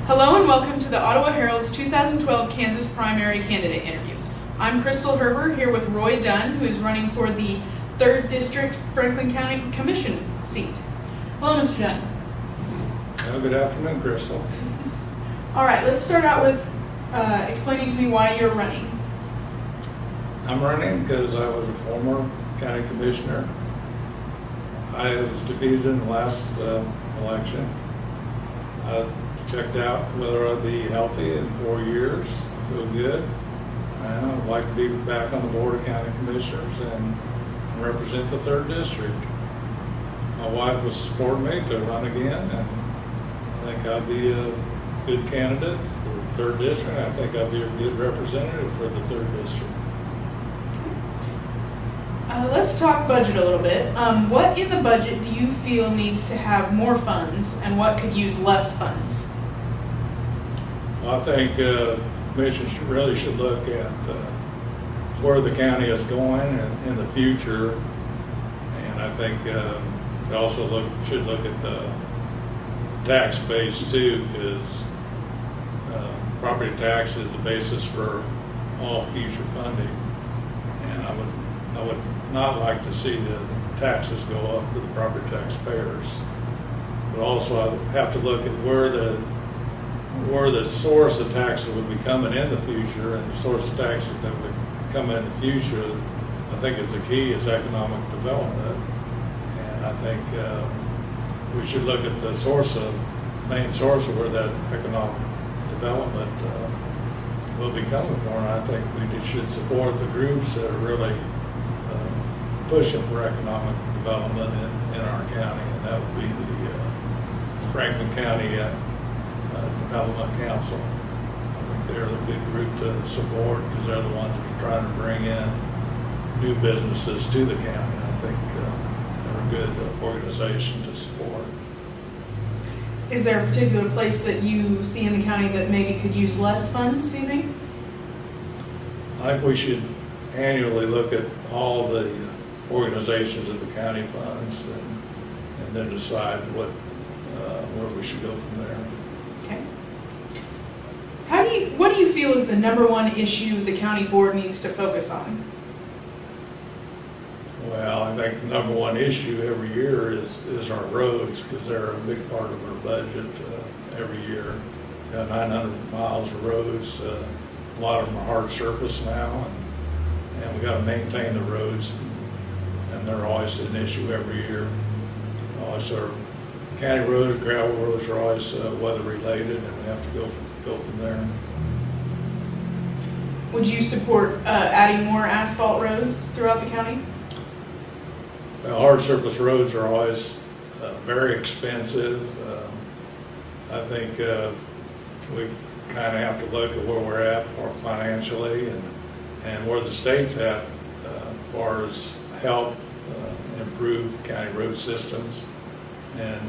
Hello and welcome to the Ottawa Herald's 2012 Kansas primary candidate interviews. I'm Crystal Herber here with Roy Dunn, who is running for the 3rd District Franklin County Commission seat. Hello, Mr. Dunn. Well, good afternoon, Crystal. All right, let's start out with explaining to me why you're running. I'm running because I was a former county commissioner. I was defeated in the last election. I checked out whether I'd be healthy in 4 years. I feel good. And I'd like to be back on the board of county commissioners and represent the 3rd district. My wife was supporting me to run again, and I think I'd be a good candidate for the 3rd district. I think I'd be a good representative for the 3rd district. Let's talk budget a little bit. What in the budget do you feel needs to have more funds, and what could use less funds? I think the commission really should look at where the county is going in the future, and I think they also should look at the tax base too, because property tax is the basis for all future funding, and I would not like to see the taxes go up for the property taxpayers. But also I have to look at where the source of taxes would be coming in the future, and the source of taxes that would come in the future, I think is the key, is economic development. And I think we should look at the main source of where that economic development will be coming from. And I think we should support the groups that are really pushing for economic development in our county, and that would be the Franklin County Development Council. I think they're the big group to support because they're the ones that are trying to bring in new businesses to the county. I think they're a good organization to support. Is there a particular place that you see in the county that maybe could use less funds, do you think? I think we should annually look at all the organizations that the county funds and then decide where we should go from there. Okay. What do you feel is the #1 issue the county board needs to focus on? Well, I think the #1 issue every year is our roads, because they're a big part of our budget every year. We've got 900 miles of roads. A lot of them are hard surface now, and we got to maintain the roads, and they're always an issue every year. Also, county roads, gravel roads are always weather related, and we have to go from there. Would you support adding more asphalt roads throughout the county? Well, hard surface roads are always very expensive. I think we kind of have to look at where we're at financially and where the state's at as far as help improve county road systems, and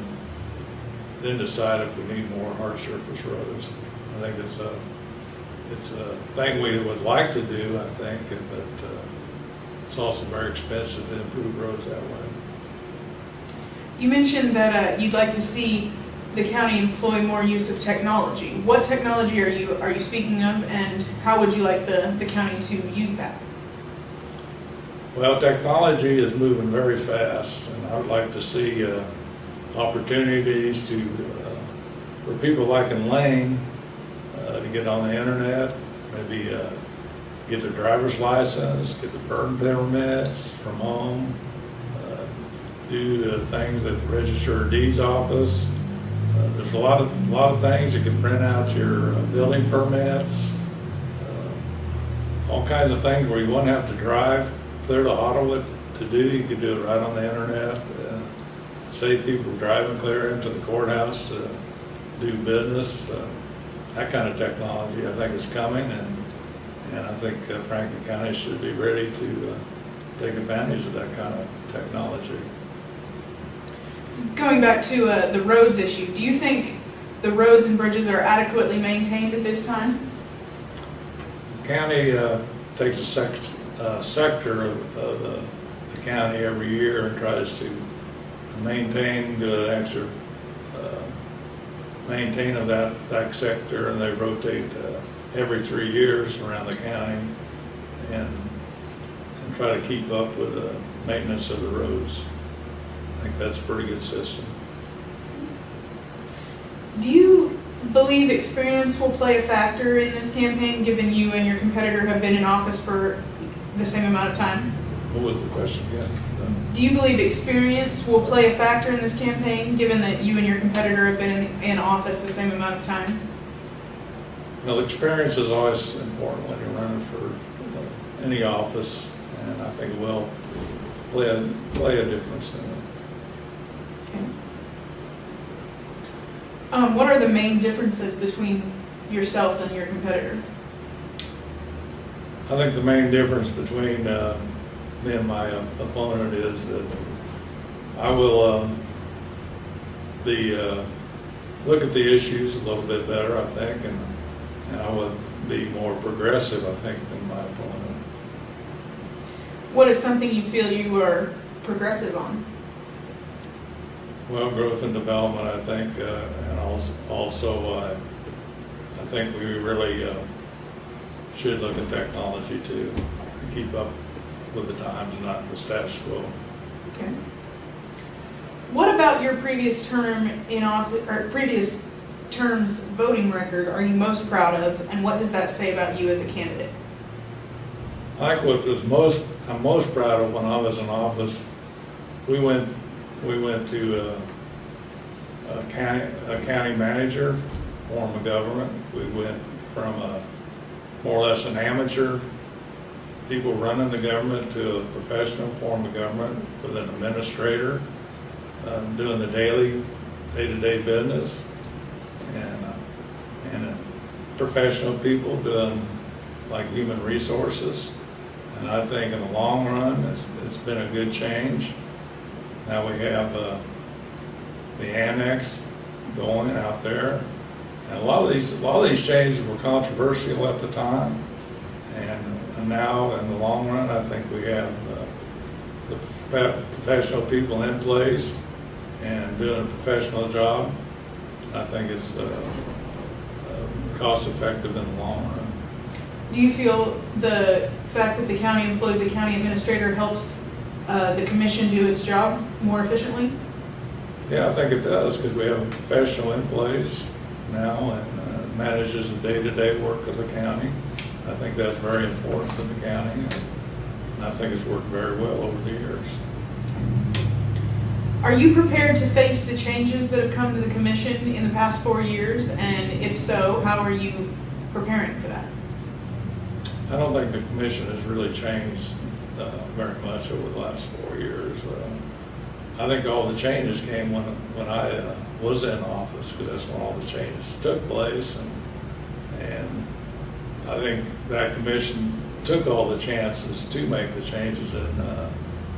then decide if we need more hard surface roads. I think it's a thing we would like to do, I think, but it's also very expensive to improve roads that way. You mentioned that you'd like to see the county employ more use of technology. What technology are you speaking of, and how would you like the county to use that? Well, technology is moving very fast, and I would like to see opportunities for people like in Lane to get on the internet, maybe get their driver's license, get the burn permits from home, do things at the Register of Deeds office. There's a lot of things. You can print out your building permits, all kinds of things where you wouldn't have to drive clear to Ottawa to do. You could do it right on the internet. Save people driving clear into the courthouse to do business. That kind of technology I think is coming, and I think Franklin County should be ready to take advantage of that kind of technology. Going back to the roads issue, do you think the roads and bridges are adequately maintained at this time? The county takes a sector of the county every year and tries to maintain, do an extra maintain of that sector, and they rotate every 3 years around the county and try to keep up with the maintenance of the roads. I think that's a pretty good system. Do you believe experience will play a factor in this campaign, given you and your competitor have been in office for the same amount of time? What was the question again? Do you believe experience will play a factor in this campaign, given that you and your competitor have been in office the same amount of time? Well, experience is always important when you're running for any office, and I think it will play a difference in it. Okay. What are the main differences between yourself and your competitor? I think the main difference between me and my opponent is that I will look at the issues a little bit better, I think, and I will be more progressive, I think, than my opponent. What is something you feel you are progressive on? Well, growth and development, I think, and also I think we really should look at technology too, to keep up with the times and not the status quo. Okay. What about your previous term in office, or previous term's voting record are you most proud of, and what does that say about you as a candidate? I think what I'm most proud of when I was in office, we went to a county manager form of government. We went from more or less an amateur people running the government to a professional form of government with an administrator doing the day-to-day business, and professional people doing like human resources. And I think in the long run, it's been a good change. Now we have the annex going out there, and a lot of these changes were controversial at the time, and now in the long run, I think we have the professional people in place and doing a professional job. I think it's cost effective in the long run. Do you feel the fact that the county employs a county administrator helps the commission do its job more efficiently? Yeah, I think it does, because we have a professional in place now and manages the day-to-day work of the county. I think that's very important for the county, and I think it's worked very well over the years. Are you prepared to face the changes that have come to the commission in the past 4 years? And if so, how are you preparing for that? I don't think the commission has really changed very much over the last 4 years. I think all the changes came when I was in office, because that's when all the changes took place, and I think that commission took all the chances to make the changes, and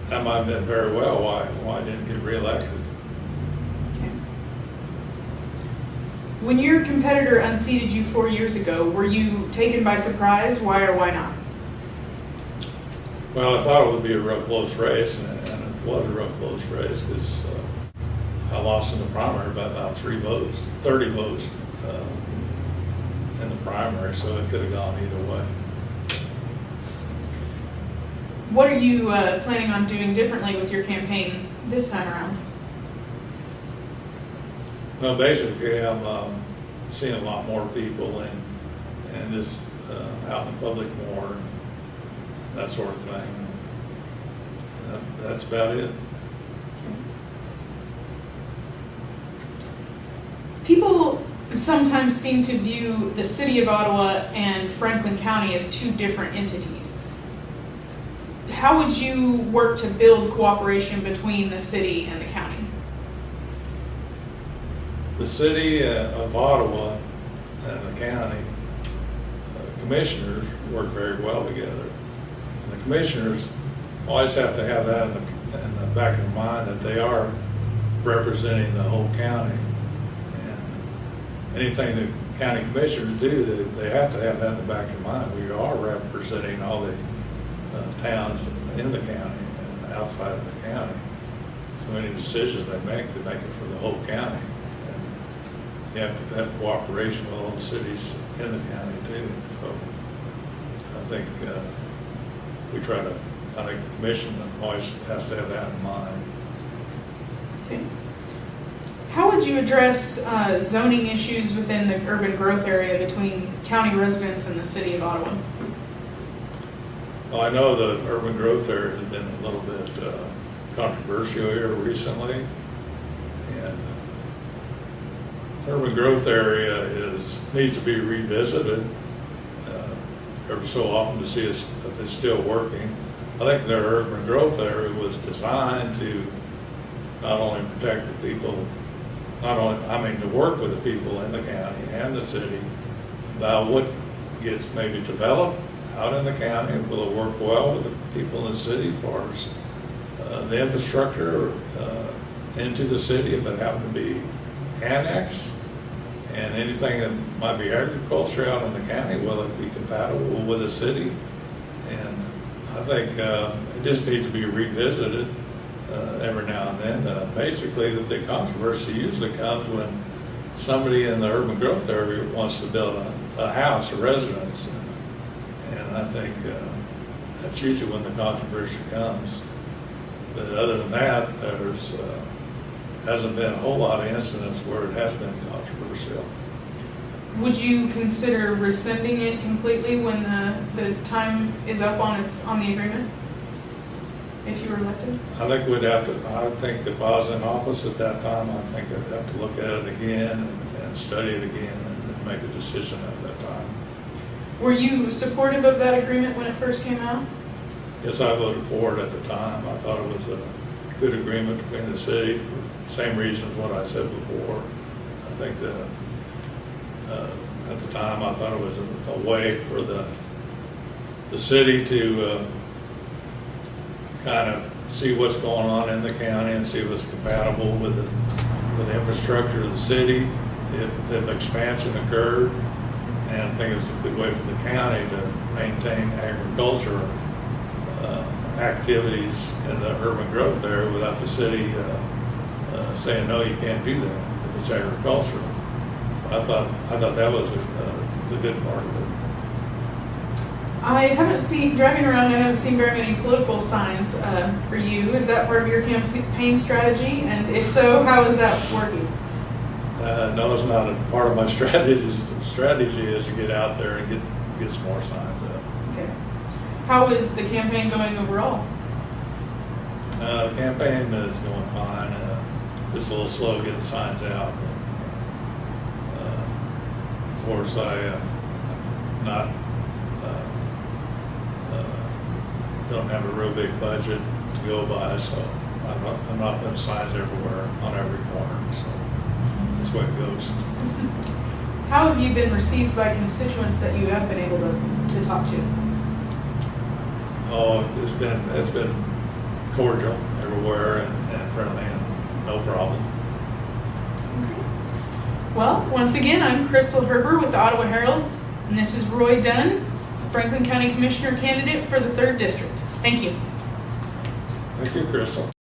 that might have been very well why I didn't get reelected. Okay. When your competitor unseated you 4 years ago, were you taken by surprise? Why or why not? Well, I thought it would be a real close race, and it was a real close race, because I lost in the primary by about 30 votes in the primary, so it could have gone either way. What are you planning on doing differently with your campaign this time around? Well, basically, I'm seeing a lot more people and just out in the public more, and that sort of thing. That's about it. People sometimes seem to view the city of Ottawa and Franklin County as two different entities. How would you work to build cooperation between the city and the county? The city of Ottawa and the county commissioners work very well together. And the commissioners always have to have that in the back of their mind, that they are representing the whole county. And anything the county commissioners do, they have to have that in the back of their mind. We are representing all the towns in the county and outside of the county. So any decisions they make it for the whole county. you have to have cooperation with all the cities in the county too. So I think we try to, I think the commission always has to have that in mind. Okay. How would you address zoning issues within the urban growth area between county residents and the city of Ottawa? Well, I know the urban growth area has been a little bit controversial here recently, and the urban growth area needs to be revisited every so often to see if it's still working. I think the urban growth area was designed to not only protect the people, to work with the people in the county and the city about what gets maybe developed out in the county. Will it work well with the people in the city as far as the infrastructure into the city if it happened to be annexed? And anything that might be agriculture out in the county, will it be compatible with the city? And I think it just needs to be revisited every now and then. Basically, the big controversy usually comes when somebody in the urban growth area wants to build a house, a residence. And I think that's usually when the controversy comes. But other than that, there's hasn't been a whole lot of incidents where it has been controversial. Would you consider rescinding it completely when the time is up on the agreement? If you were elected? I think we'd have to, I think if I was in office at that time, I think I'd have to look at it again and study it again and make a decision at that time. Were you supportive of that agreement when it first came out? Yes, I voted for it at the time. I thought it was a good agreement between the city for the same reasons what I said before. I think that at the time I thought it was a way for the city to kind of see what's going on in the county and see what's compatible with the infrastructure of the city if expansion occurred. And I think it's a good way for the county to maintain agriculture activities in the urban growth area without the city saying, no, you can't do that if it's agricultural. I thought that was the good part of it. I haven't seen, driving around, I haven't seen very many political signs for you. Is that part of your campaign strategy? And if so, how is that working? No, it's not a part of my strategy. The strategy is to get out there and get some more signs up. Okay. How is the campaign going overall? The campaign is going fine. Just a little slow getting signs out. Of course, I don't have a real big budget to go by, so I'm not putting signs everywhere on every corner. So that's the way it goes. How have you been received by constituents that you have been able to talk to? Oh, it's been cordial everywhere and friendly and no problem. Okay. Well, once again, I'm Crystal Herber with the Ottawa Herald, and this is Roy Dunn, Franklin County Commissioner candidate for the 3rd District. Thank you. Thank you, Crystal.